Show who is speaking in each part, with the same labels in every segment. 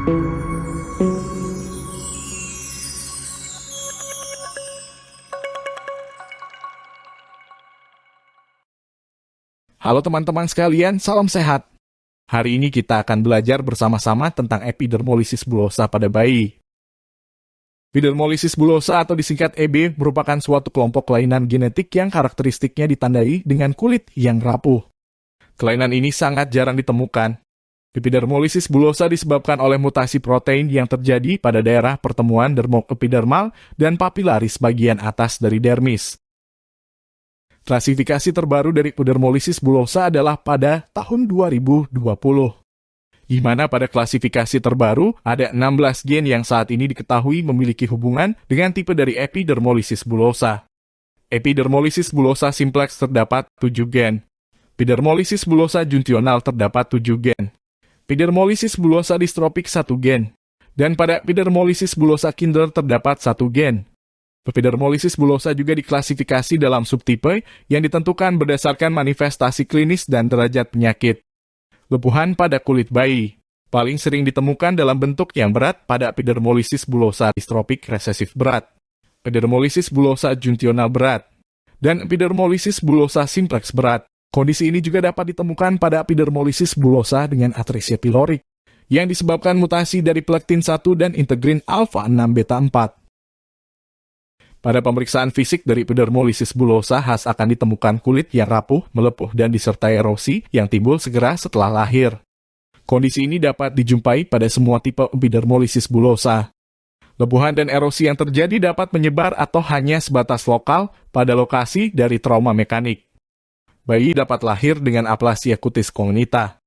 Speaker 1: Halo teman-teman sekalian, salam sehat. Hari ini kita akan belajar bersama-sama tentang epidermolisis bullosa pada bayi. Epidermolisis bullosa atau disingkat EB merupakan suatu kelompok kelainan genetik yang karakteristiknya ditandai dengan kulit yang rapuh. Kelainan ini sangat jarang ditemukan. Epidermolisis bullosa disebabkan oleh mutasi protein yang terjadi pada daerah pertemuan dermoepidermal dan papilaris bagian atas dari dermis. Klasifikasi terbaru dari epidermolisis bullosa adalah pada tahun 2020, di mana pada klasifikasi terbaru ada 16 gen yang saat ini diketahui memiliki hubungan dengan tipe dari epidermolisis bullosa. Epidermolisis bullosa simplex terdapat 7 gen. Epidermolisis bullosa juntional terdapat 7 gen. Epidermolisis bullosa dystrophic 1 gen. Dan pada epidermolisis bullosa kinder terdapat 1 gen. Epidermolisis bullosa juga diklasifikasi dalam subtipe yang ditentukan berdasarkan manifestasi klinis dan derajat penyakit. Lepuhan pada kulit bayi paling sering ditemukan dalam bentuk yang berat pada epidermolisis bullosa dystrophic resesif berat, epidermolisis bullosa juntional berat, dan epidermolisis bullosa simplex berat. Kondisi ini juga dapat ditemukan pada epidermolisis bullosa dengan atresia pilorik yang disebabkan mutasi dari plektin 1 dan integrin alfa 6 beta 4. Pada pemeriksaan fisik dari epidermolisis bullosa khas akan ditemukan kulit yang rapuh, melepuh, dan disertai erosi yang timbul segera setelah lahir. Kondisi ini dapat dijumpai pada semua tipe epidermolisis bullosa. Lepuhan dan erosi yang terjadi dapat menyebar atau hanya sebatas lokal pada lokasi dari trauma mekanik. Bayi dapat lahir dengan aplasia cutis congenita.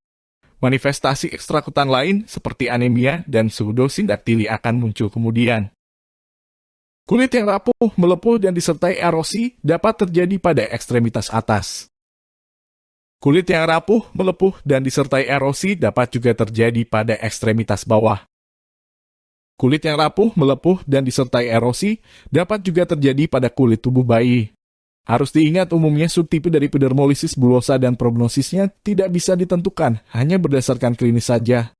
Speaker 1: Manifestasi ekstrakutan lain seperti anemia dan pseudosindaktili akan muncul kemudian. Kulit yang rapuh, melepuh, dan disertai erosi dapat terjadi pada ekstremitas atas. Kulit yang rapuh, melepuh, dan disertai erosi dapat juga terjadi pada ekstremitas bawah. Kulit yang rapuh, melepuh, dan disertai erosi dapat juga terjadi pada kulit tubuh bayi. Harus diingat umumnya subtipe dari epidermolisis bullosa dan prognosisnya tidak bisa ditentukan hanya berdasarkan klinis saja.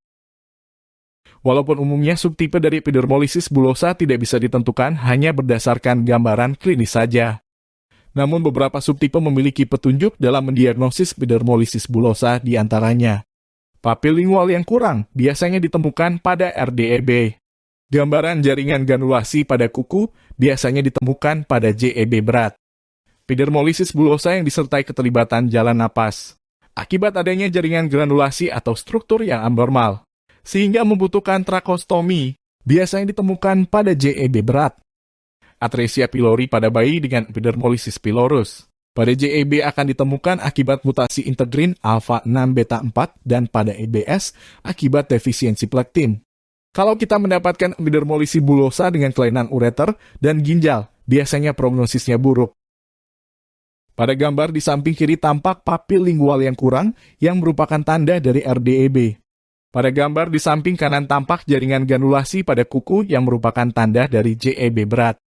Speaker 1: Walaupun umumnya subtipe dari epidermolisis bullosa tidak bisa ditentukan hanya berdasarkan gambaran klinis saja. Namun beberapa subtipe memiliki petunjuk dalam mendiagnosis epidermolisis bullosa di antaranya. Papil lingual yang kurang biasanya ditemukan pada RDEB. Gambaran jaringan granulasi pada kuku biasanya ditemukan pada JEB berat. Epidermolisis bullosa yang disertai keterlibatan jalan napas. Akibat adanya jaringan granulasi atau struktur yang abnormal, sehingga membutuhkan trakostomi, biasanya ditemukan pada JEB berat. Atresia pylori pada bayi dengan epidermolisis pylorus. Pada JEB akan ditemukan akibat mutasi integrin alfa 6 beta 4 dan pada EBS akibat defisiensi plektin. Kalau kita mendapatkan epidermolisis bullosa dengan kelainan ureter dan ginjal, biasanya prognosisnya buruk. Pada gambar di samping kiri tampak papil lingual yang kurang yang merupakan tanda dari RDEB. Pada gambar di samping kanan tampak jaringan granulasi pada kuku yang merupakan tanda dari JEB berat.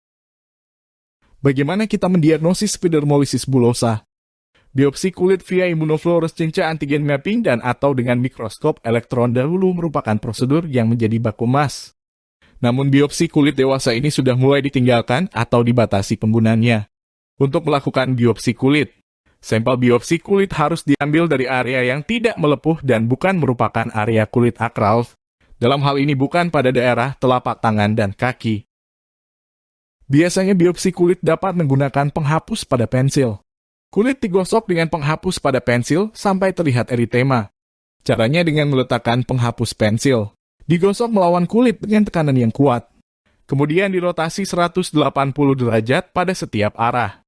Speaker 1: Bagaimana kita mendiagnosis epidermolisis bullosa? Biopsi kulit via immunofluorescence antigen mapping dan atau dengan mikroskop elektron dahulu merupakan prosedur yang menjadi baku emas. Namun biopsi kulit dewasa ini sudah mulai ditinggalkan atau dibatasi penggunaannya. Untuk melakukan biopsi kulit, sampel biopsi kulit harus diambil dari area yang tidak melepuh dan bukan merupakan area kulit akral. Dalam hal ini bukan pada daerah telapak tangan dan kaki. Biasanya biopsi kulit dapat menggunakan penghapus pada pensil. Kulit digosok dengan penghapus pada pensil sampai terlihat eritema. Caranya dengan meletakkan penghapus pensil. Digosok melawan kulit dengan tekanan yang kuat. Kemudian dirotasi 180 derajat pada setiap arah.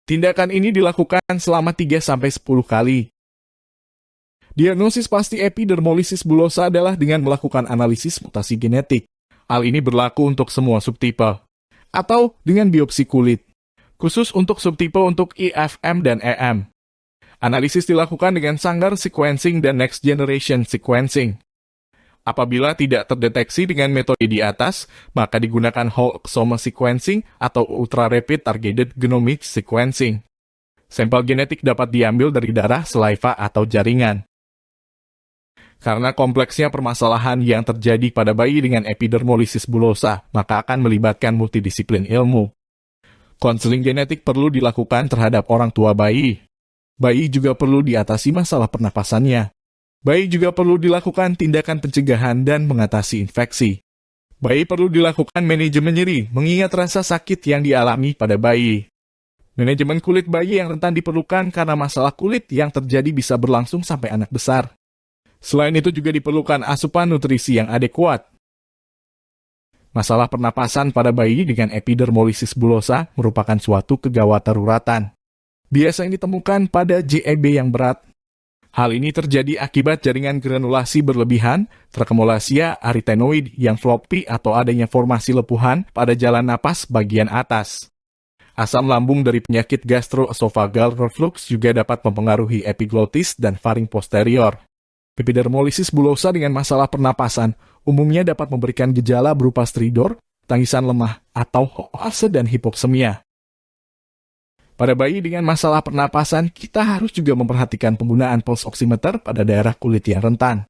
Speaker 1: Tindakan ini dilakukan selama 3-10 kali. Diagnosis pasti epidermolisis bullosa adalah dengan melakukan analisis mutasi genetik. Hal ini berlaku untuk semua subtipe. Atau dengan biopsi kulit. Khusus untuk subtipe untuk IFM dan EM. Analisis dilakukan dengan Sanger sequencing dan next generation sequencing. Apabila tidak terdeteksi dengan metode di atas, maka digunakan whole exome sequencing atau ultra rapid targeted genomic sequencing. Sampel genetik dapat diambil dari darah, saliva, atau jaringan. Karena kompleksnya permasalahan yang terjadi pada bayi dengan epidermolisis bullosa, maka akan melibatkan multidisiplin ilmu. Konseling genetik perlu dilakukan terhadap orang tua bayi. Bayi juga perlu diatasi masalah pernapasannya. Bayi juga perlu dilakukan tindakan pencegahan dan mengatasi infeksi. Bayi perlu dilakukan manajemen nyeri, mengingat rasa sakit yang dialami pada bayi. Manajemen kulit bayi yang rentan diperlukan karena masalah kulit yang terjadi bisa berlangsung sampai anak besar. Selain itu juga diperlukan asupan nutrisi yang adekuat. Masalah pernapasan pada bayi dengan epidermolisis bullosa merupakan suatu kegawat daruratan. Biasanya ditemukan pada JEB yang berat. Hal ini terjadi akibat jaringan granulasi berlebihan, tracheomalacia arytenoid yang floppy atau adanya formasi lepuhan pada jalan napas bagian atas. Asam lambung dari penyakit gastroesophageal reflux juga dapat mempengaruhi epiglotis dan faring posterior. Epidermolisis bullosa dengan masalah pernapasan umumnya dapat memberikan gejala berupa stridor, tangisan lemah, atau hoarse dan hipoksemia. Pada bayi dengan masalah pernapasan, kita harus juga memperhatikan penggunaan pulse oximeter pada daerah kulit yang rentan.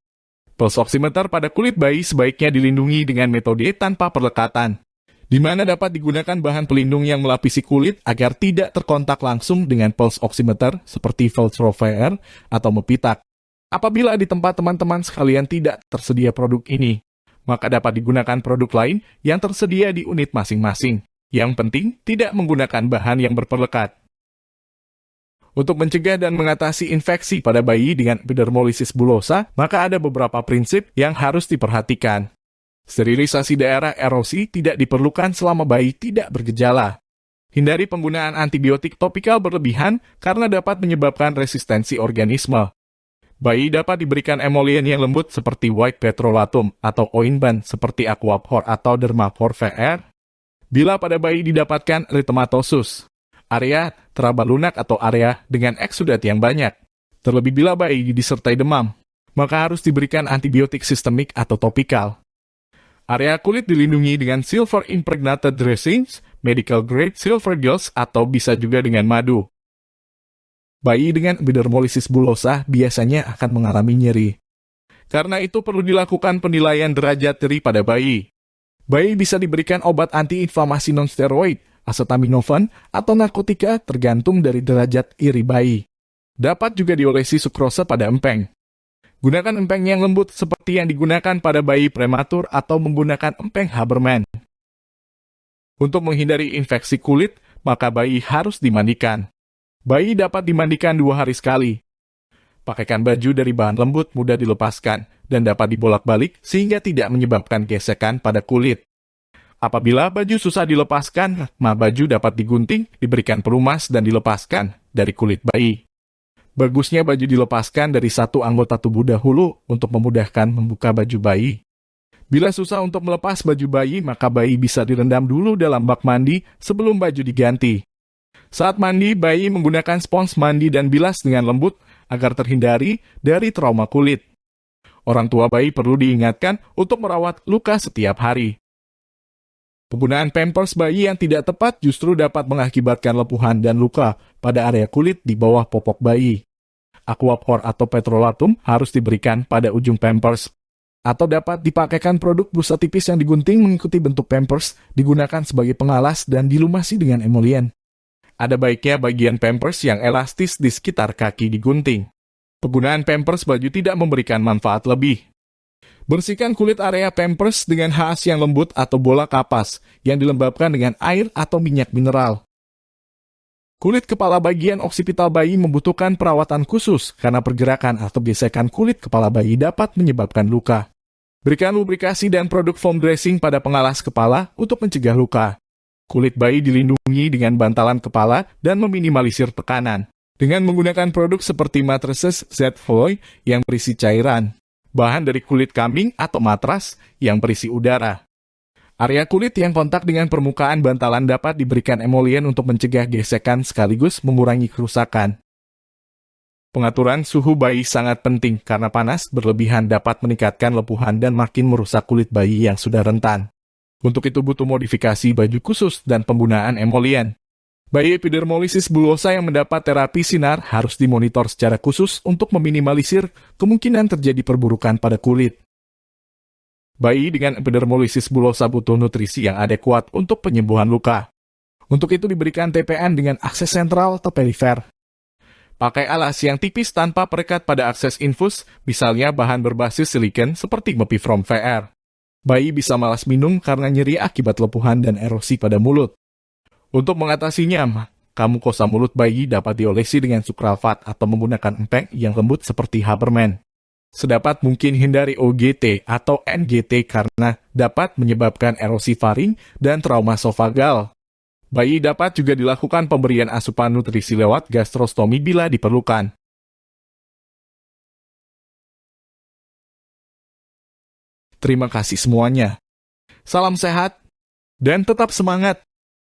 Speaker 1: Pulse oximeter pada kulit bayi sebaiknya dilindungi dengan metode tanpa perlekatan, di mana dapat digunakan bahan pelindung yang melapisi kulit agar tidak terkontak langsung dengan pulse oximeter seperti Velcro-VR atau Mepitak. Apabila di tempat teman-teman sekalian tidak tersedia produk ini, maka dapat digunakan produk lain yang tersedia di unit masing-masing. Yang penting, tidak menggunakan bahan yang berpelekat. Untuk mencegah dan mengatasi infeksi pada bayi dengan epidermolisis bullosa, maka ada beberapa prinsip yang harus diperhatikan. Sterilisasi daerah erosi tidak diperlukan selama bayi tidak bergejala. Hindari penggunaan antibiotik topikal berlebihan karena dapat menyebabkan resistensi organisme. Bayi dapat diberikan emolien yang lembut seperti white petrolatum atau ointment seperti Aquaphor atau Dermaphor VR. Bila pada bayi didapatkan eritematosus, area teraba lunak atau area dengan eksudat yang banyak, terlebih bila bayi disertai demam, maka harus diberikan antibiotik sistemik atau topikal. Area kulit dilindungi dengan silver impregnated dressings, medical grade silver gels atau bisa juga dengan madu. Bayi dengan epidermolisis bullosa biasanya akan mengalami nyeri. Karena itu perlu dilakukan penilaian derajat nyeri pada bayi. Bayi bisa diberikan obat antiinflamasi non-steroid, acetaminophen, atau narkotika tergantung dari derajat iri bayi. Dapat juga diolesi sukrosa pada empeng. Gunakan empeng yang lembut seperti yang digunakan pada bayi prematur atau menggunakan empeng Haberman. Untuk menghindari infeksi kulit, maka bayi harus dimandikan. Bayi dapat dimandikan 2 hari sekali. Pakaikan baju dari bahan lembut mudah dilepaskan dan dapat dibolak-balik sehingga tidak menyebabkan gesekan pada kulit. Apabila baju susah dilepaskan, maka baju dapat digunting, diberikan pelumas dan dilepaskan dari kulit bayi. Bagusnya baju dilepaskan dari satu anggota tubuh dahulu untuk memudahkan membuka baju bayi. Bila susah untuk melepas baju bayi, maka bayi bisa direndam dulu dalam bak mandi sebelum baju diganti. Saat mandi, bayi menggunakan spons mandi dan bilas dengan lembut agar terhindari dari trauma kulit. Orang tua bayi perlu diingatkan untuk merawat luka setiap hari. Penggunaan pampers bayi yang tidak tepat justru dapat mengakibatkan lepuhan dan luka pada area kulit di bawah popok bayi. Aquaphor atau petrolatum harus diberikan pada ujung pampers. Atau dapat dipakaikan produk busa tipis yang digunting mengikuti bentuk pampers, digunakan sebagai pengalas dan dilumasi dengan emolien. Ada baiknya bagian pampers yang elastis di sekitar kaki digunting. Penggunaan pampers baju tidak memberikan manfaat lebih. Bersihkan kulit area pampers dengan HAS yang lembut atau bola kapas yang dilembabkan dengan air atau minyak mineral. Kulit kepala bagian oksipital bayi membutuhkan perawatan khusus karena pergerakan atau gesekan kulit kepala bayi dapat menyebabkan luka. Berikan lubrikasi dan produk foam dressing pada pengalas kepala untuk mencegah luka. Kulit bayi dilindungi dengan bantalan kepala dan meminimalisir tekanan. Dengan menggunakan produk seperti mattresses Z-Floy yang berisi cairan, bahan dari kulit kambing atau matras yang berisi udara. Area kulit yang kontak dengan permukaan bantalan dapat diberikan emolien untuk mencegah gesekan sekaligus mengurangi kerusakan. Pengaturan suhu bayi sangat penting karena panas berlebihan dapat meningkatkan lepuhan dan makin merusak kulit bayi yang sudah rentan. Untuk itu butuh modifikasi baju khusus dan penggunaan emolien. Bayi epidermolysis bullosa yang mendapat terapi sinar harus dimonitor secara khusus untuk meminimalisir kemungkinan terjadi perburukan pada kulit. Bayi dengan epidermolysis bullosa butuh nutrisi yang adekuat untuk penyembuhan luka. Untuk itu diberikan TPN dengan akses sentral atau perifer. Pakai alas yang tipis tanpa perekat pada akses infus, misalnya bahan berbasis silikon seperti Mepifrom VR. Bayi bisa malas minum karena nyeri akibat lepuhan dan erosi pada mulut. Untuk mengatasinya, kamu kosa mulut bayi dapat diolesi dengan sukralfat atau menggunakan empek yang lembut seperti Haberman. Sedapat mungkin hindari OGT atau NGT karena dapat menyebabkan erosi faring dan trauma sofagal. Bayi dapat juga dilakukan pemberian asupan nutrisi lewat gastrostomi bila diperlukan. Terima kasih semuanya. Salam sehat dan tetap semangat.